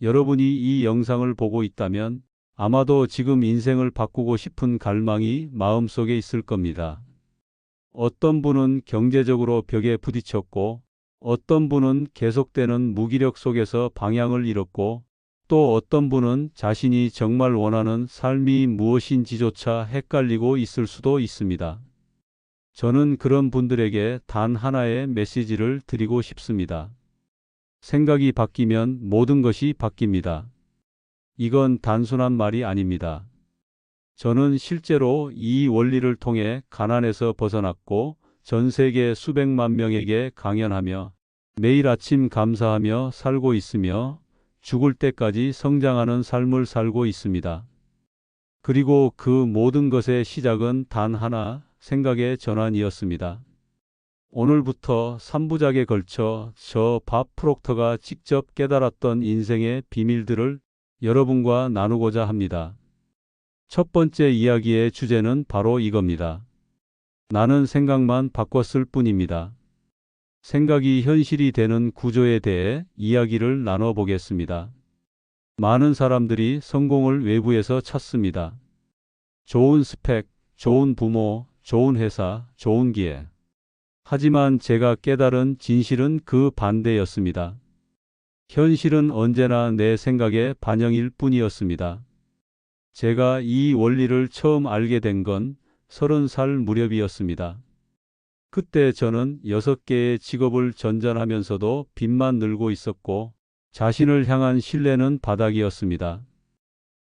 여러분이 이 영상을 보고 있다면 아마도 지금 인생을 바꾸고 싶은 갈망이 마음속에 있을 겁니다. 어떤 분은 경제적으로 벽에 부딪혔고, 어떤 분은 계속되는 무기력 속에서 방향을 잃었고, 또 어떤 분은 자신이 정말 원하는 삶이 무엇인지조차 헷갈리고 있을 수도 있습니다. 저는 그런 분들에게 단 하나의 메시지를 드리고 싶습니다. 생각이 바뀌면 모든 것이 바뀝니다. 이건 단순한 말이 아닙니다. 저는 실제로 이 원리를 통해 가난에서 벗어났고 전 세계 수백만 명에게 강연하며 매일 아침 감사하며 살고 있으며 죽을 때까지 성장하는 삶을 살고 있습니다. 그리고 그 모든 것의 시작은 단 하나, 생각의 전환이었습니다. 오늘부터 3부작에 걸쳐 저 밥 프록터가 직접 깨달았던 인생의 비밀들을 여러분과 나누고자 합니다. 첫 번째 이야기의 주제는 바로 이겁니다. 나는 생각만 바꿨을 뿐입니다. 생각이 현실이 되는 구조에 대해 이야기를 나눠보겠습니다. 많은 사람들이 성공을 외부에서 찾습니다. 좋은 스펙, 좋은 부모, 좋은 회사, 좋은 기회. 하지만 제가 깨달은 진실은 그 반대였습니다. 현실은 언제나 내 생각의 반영일 뿐이었습니다. 제가 이 원리를 처음 알게 된 건 30살 무렵이었습니다. 그때 저는 6개의 직업을 전전하면서도 빚만 늘고 있었고 자신을 향한 신뢰는 바닥이었습니다.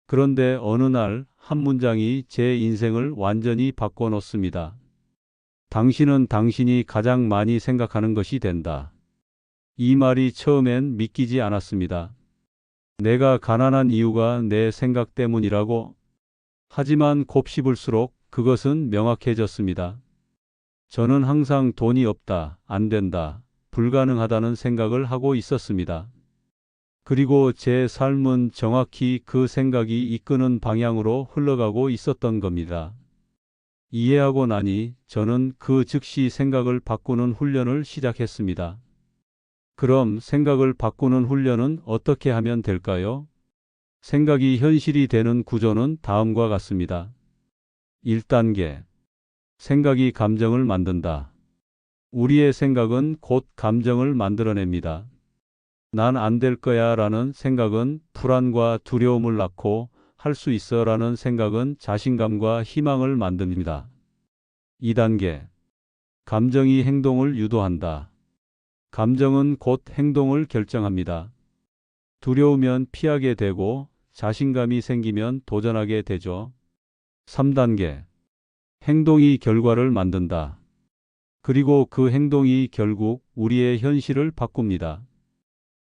그런데 어느 날 한 문장이 제 인생을 완전히 바꿔놓습니다. 당신은 당신이 가장 많이 생각하는 것이 된다. 이 말이 처음엔 믿기지 않았습니다. 내가 가난한 이유가 내 생각 때문이라고. 하지만 곱씹을수록 그것은 명확해졌습니다. 저는 항상 돈이 없다, 안 된다, 불가능하다는 생각을 하고 있었습니다. 그리고 제 삶은 정확히 그 생각이 이끄는 방향으로 흘러가고 있었던 겁니다. 이해하고 나니 저는 그 즉시 생각을 바꾸는 훈련을 시작했습니다. 그럼 생각을 바꾸는 훈련은 어떻게 하면 될까요? 생각이 현실이 되는 구조는 다음과 같습니다. 1단계. 생각이 감정을 만든다. 우리의 생각은 곧 감정을 만들어냅니다. 난 안 될 거야 라는 생각은 불안과 두려움을 낳고 할 수 있어 라는 생각은 자신감과 희망을 만듭니다. 2단계. 감정이 행동을 유도한다. 감정은 곧 행동을 결정합니다. 두려우면 피하게 되고 자신감이 생기면 도전하게 되죠. 3단계. 행동이 결과를 만든다. 그리고 그 행동이 결국 우리의 현실을 바꿉니다.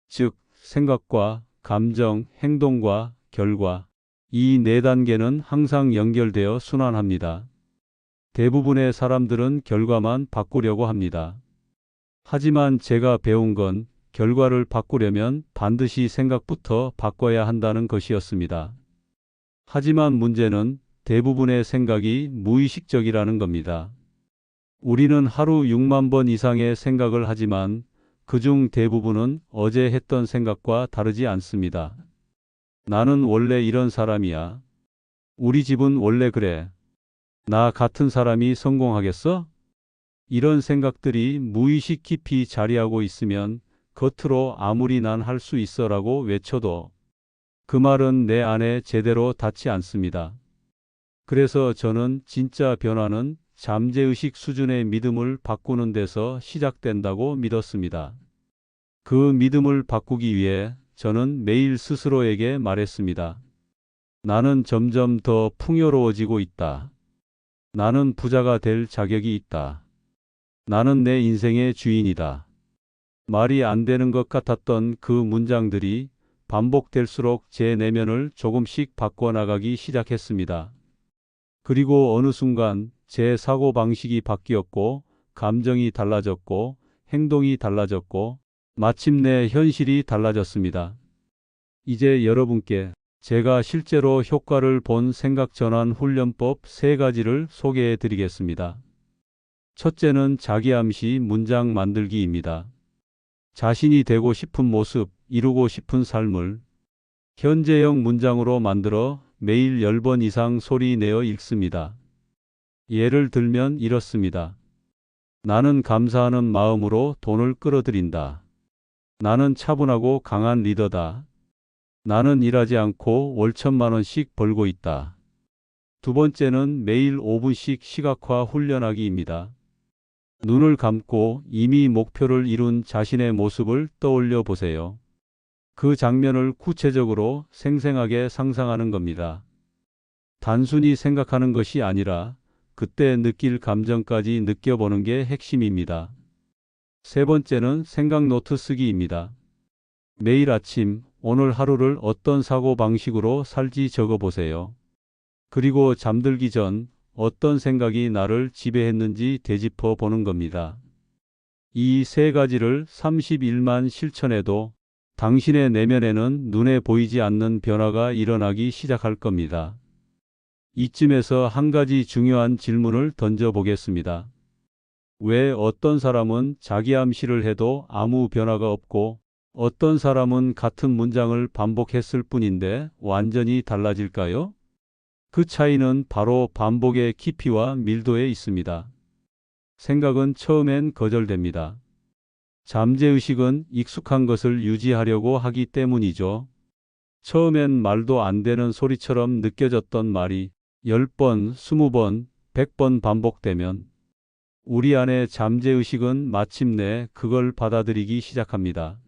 즉, 생각과 감정, 행동과 결과, 이 4단계는 항상 연결되어 순환합니다. 대부분의 사람들은 결과만 바꾸려고 합니다. 하지만 제가 배운 건 결과를 바꾸려면 반드시 생각부터 바꿔야 한다는 것이었습니다. 하지만 문제는 대부분의 생각이 무의식적이라는 겁니다. 우리는 하루 6만 번 이상의 생각을 하지만 그중 대부분은 어제 했던 생각과 다르지 않습니다. 나는 원래 이런 사람이야. 우리 집은 원래 그래. 나 같은 사람이 성공하겠어? 이런 생각들이 무의식 깊이 자리하고 있으면 겉으로 아무리 난 할 수 있어라고 외쳐도 그 말은 내 안에 제대로 닿지 않습니다. 그래서 저는 진짜 변화는 잠재의식 수준의 믿음을 바꾸는 데서 시작된다고 믿었습니다. 그 믿음을 바꾸기 위해 저는 매일 스스로에게 말했습니다. 나는 점점 더 풍요로워지고 있다. 나는 부자가 될 자격이 있다. 나는 내 인생의 주인이다. 말이 안 되는 것 같았던 그 문장들이 반복될수록 제 내면을 조금씩 바꿔나가기 시작했습니다. 그리고 어느 순간 제 사고방식이 바뀌었고, 감정이 달라졌고, 행동이 달라졌고, 마침내 현실이 달라졌습니다. 이제 여러분께 제가 실제로 효과를 본 생각전환 훈련법 3가지를 소개해 드리겠습니다. 첫째는 자기암시 문장 만들기입니다. 자신이 되고 싶은 모습, 이루고 싶은 삶을 현재형 문장으로 만들어 매일 10번 이상 소리 내어 읽습니다. 예를 들면 이렇습니다. 나는 감사하는 마음으로 돈을 끌어들인다. 나는 차분하고 강한 리더다. 나는 일하지 않고 월 1,000만 원씩 벌고 있다. 두 번째는 매일 5분씩 시각화 훈련하기입니다. 눈을 감고 이미 목표를 이룬 자신의 모습을 떠올려 보세요. 그 장면을 구체적으로 생생하게 상상하는 겁니다. 단순히 생각하는 것이 아니라 그때 느낄 감정까지 느껴보는 게 핵심입니다. 세 번째는 생각 노트 쓰기입니다. 매일 아침 오늘 하루를 어떤 사고방식으로 살지 적어보세요. 그리고 잠들기 전 어떤 생각이 나를 지배했는지 되짚어 보는 겁니다. 이 세 가지를 30일만 실천해도 당신의 내면에는 눈에 보이지 않는 변화가 일어나기 시작할 겁니다. 이쯤에서 한 가지 중요한 질문을 던져보겠습니다. 왜 어떤 사람은 자기암시를 해도 아무 변화가 없고 어떤 사람은 같은 문장을 반복했을 뿐인데 완전히 달라질까요? 그 차이는 바로 반복의 깊이와 밀도에 있습니다. 생각은 처음엔 거절됩니다. 잠재의식은 익숙한 것을 유지하려고 하기 때문이죠. 처음엔 말도 안 되는 소리처럼 느껴졌던 말이 10번, 20번, 100번 반복되면 우리 안의 잠재의식은 마침내 그걸 받아들이기 시작합니다.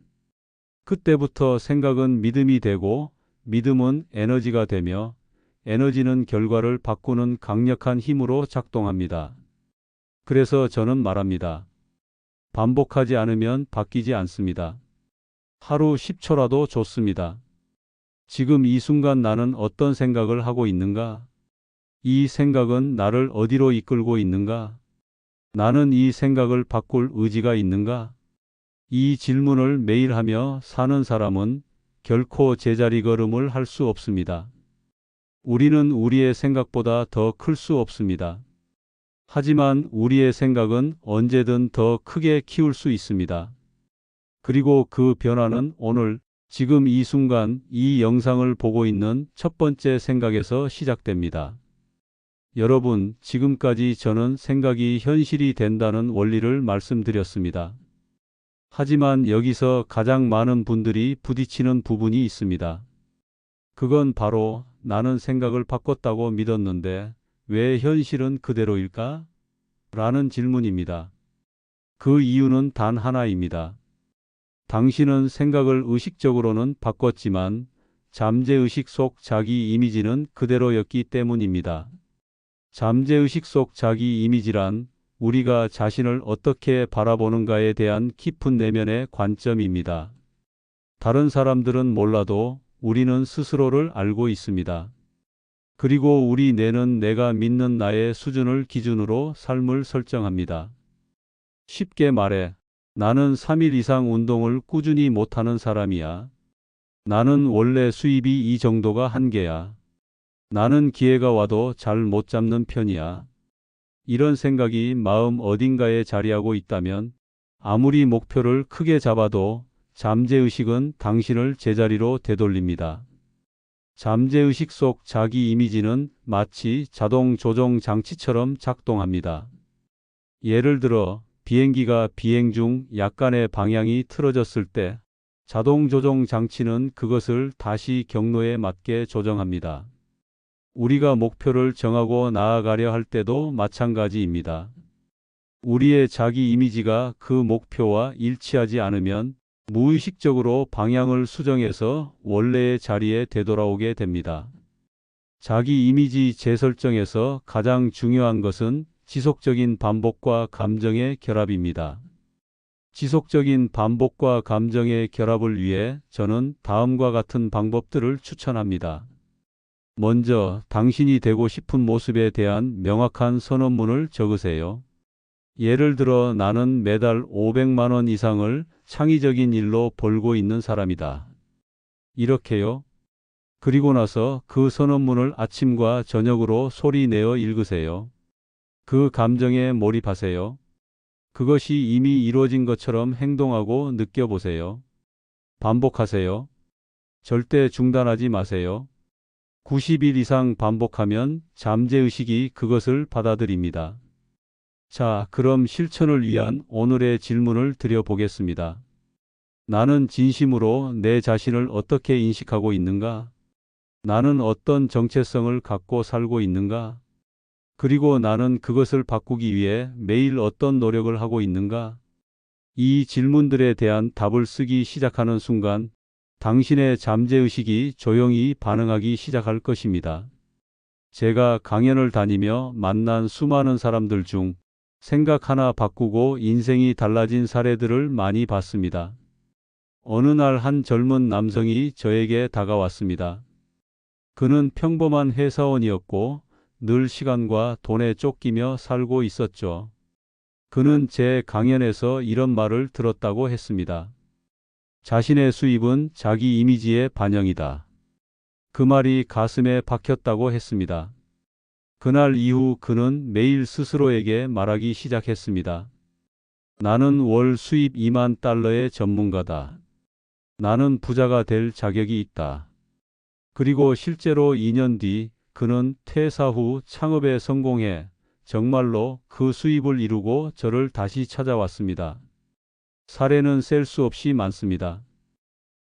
그때부터 생각은 믿음이 되고 믿음은 에너지가 되며 에너지는 결과를 바꾸는 강력한 힘으로 작동합니다. 그래서 저는 말합니다. 반복하지 않으면 바뀌지 않습니다. 하루 10초라도 좋습니다. 지금 이 순간 나는 어떤 생각을 하고 있는가? 이 생각은 나를 어디로 이끌고 있는가? 나는 이 생각을 바꿀 의지가 있는가? 이 질문을 매일 하며 사는 사람은 결코 제자리 걸음을 할 수 없습니다. 우리는 우리의 생각보다 더 클 수 없습니다. 하지만 우리의 생각은 언제든 더 크게 키울 수 있습니다. 그리고 그 변화는 오늘, 지금 이 순간 이 영상을 보고 있는 첫 번째 생각에서 시작됩니다. 여러분, 지금까지 저는 생각이 현실이 된다는 원리를 말씀드렸습니다. 하지만 여기서 가장 많은 분들이 부딪히는 부분이 있습니다. 그건 바로 나는 생각을 바꿨다고 믿었는데 왜 현실은 그대로일까? 라는 질문입니다. 그 이유는 단 하나입니다. 당신은 생각을 의식적으로는 바꿨지만 잠재의식 속 자기 이미지는 그대로였기 때문입니다. 잠재의식 속 자기 이미지란 우리가 자신을 어떻게 바라보는가에 대한 깊은 내면의 관점입니다. 다른 사람들은 몰라도 우리는 스스로를 알고 있습니다. 그리고 우리 뇌는 내가 믿는 나의 수준을 기준으로 삶을 설정합니다. 쉽게 말해, 나는 3일 이상 운동을 꾸준히 못하는 사람이야. 나는 원래 수입이 이 정도가 한계야. 나는 기회가 와도 잘 못 잡는 편이야. 이런 생각이 마음 어딘가에 자리하고 있다면 아무리 목표를 크게 잡아도 잠재의식은 당신을 제자리로 되돌립니다. 잠재의식 속 자기 이미지는 마치 자동 조종 장치처럼 작동합니다. 예를 들어 비행기가 비행 중 약간의 방향이 틀어졌을 때 자동 조종 장치는 그것을 다시 경로에 맞게 조정합니다. 우리가 목표를 정하고 나아가려 할 때도 마찬가지입니다. 우리의 자기 이미지가 그 목표와 일치하지 않으면 무의식적으로 방향을 수정해서 원래의 자리에 되돌아오게 됩니다. 자기 이미지 재설정에서 가장 중요한 것은 지속적인 반복과 감정의 결합입니다. 지속적인 반복과 감정의 결합을 위해 저는 다음과 같은 방법들을 추천합니다. 먼저 당신이 되고 싶은 모습에 대한 명확한 선언문을 적으세요. 예를 들어 나는 매달 500만 원 이상을 창의적인 일로 벌고 있는 사람이다. 이렇게요. 그리고 나서 그 선언문을 아침과 저녁으로 소리 내어 읽으세요. 그 감정에 몰입하세요. 그것이 이미 이루어진 것처럼 행동하고 느껴보세요. 반복하세요. 절대 중단하지 마세요. 90일 이상 반복하면 잠재의식이 그것을 받아들입니다. 자, 그럼 실천을 위한 오늘의 질문을 드려보겠습니다. 나는 진심으로 내 자신을 어떻게 인식하고 있는가? 나는 어떤 정체성을 갖고 살고 있는가? 그리고 나는 그것을 바꾸기 위해 매일 어떤 노력을 하고 있는가? 이 질문들에 대한 답을 쓰기 시작하는 순간 당신의 잠재의식이 조용히 반응하기 시작할 것입니다. 제가 강연을 다니며 만난 수많은 사람들 중 생각 하나 바꾸고 인생이 달라진 사례들을 많이 봤습니다. 어느 날 한 젊은 남성이 저에게 다가왔습니다. 그는 평범한 회사원이었고 늘 시간과 돈에 쫓기며 살고 있었죠. 그는 제 강연에서 이런 말을 들었다고 했습니다. 자신의 수입은 자기 이미지의 반영이다. 그 말이 가슴에 박혔다고 했습니다. 그날 이후 그는 매일 스스로에게 말하기 시작했습니다. 나는 월 수입 2만 달러의 전문가다. 나는 부자가 될 자격이 있다. 그리고 실제로 2년 뒤 그는 퇴사 후 창업에 성공해 정말로 그 수입을 이루고 저를 다시 찾아왔습니다. 사례는 셀 수 없이 많습니다.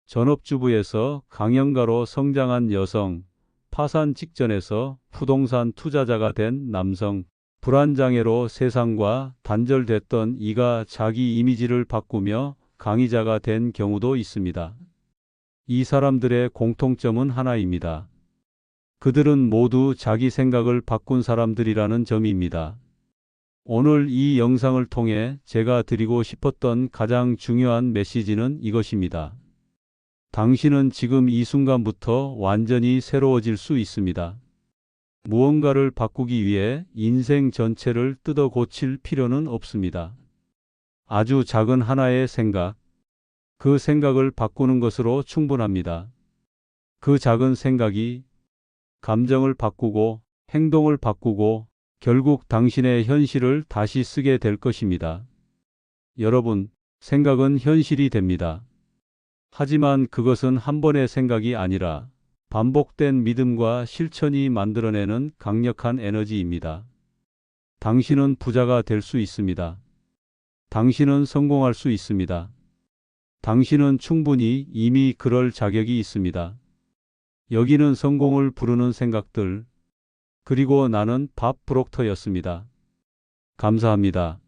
전업주부에서 강연가로 성장한 여성, 파산 직전에서 부동산 투자자가 된 남성, 불안장애로 세상과 단절됐던 이가 자기 이미지를 바꾸며 강의자가 된 경우도 있습니다. 이 사람들의 공통점은 하나입니다. 그들은 모두 자기 생각을 바꾼 사람들이라는 점입니다. 오늘 이 영상을 통해 제가 드리고 싶었던 가장 중요한 메시지는 이것입니다. 당신은 지금 이 순간부터 완전히 새로워질 수 있습니다. 무언가를 바꾸기 위해 인생 전체를 뜯어 고칠 필요는 없습니다. 아주 작은 하나의 생각, 그 생각을 바꾸는 것으로 충분합니다. 그 작은 생각이 감정을 바꾸고 행동을 바꾸고 결국 당신의 현실을 다시 쓰게 될 것입니다. 여러분, 생각은 현실이 됩니다. 하지만 그것은 한 번의 생각이 아니라 반복된 믿음과 실천이 만들어내는 강력한 에너지입니다. 당신은 부자가 될 수 있습니다. 당신은 성공할 수 있습니다. 당신은 충분히 이미 그럴 자격이 있습니다. 여기는 성공을 부르는 생각들, 그리고 나는 밥 브록터였습니다. 감사합니다.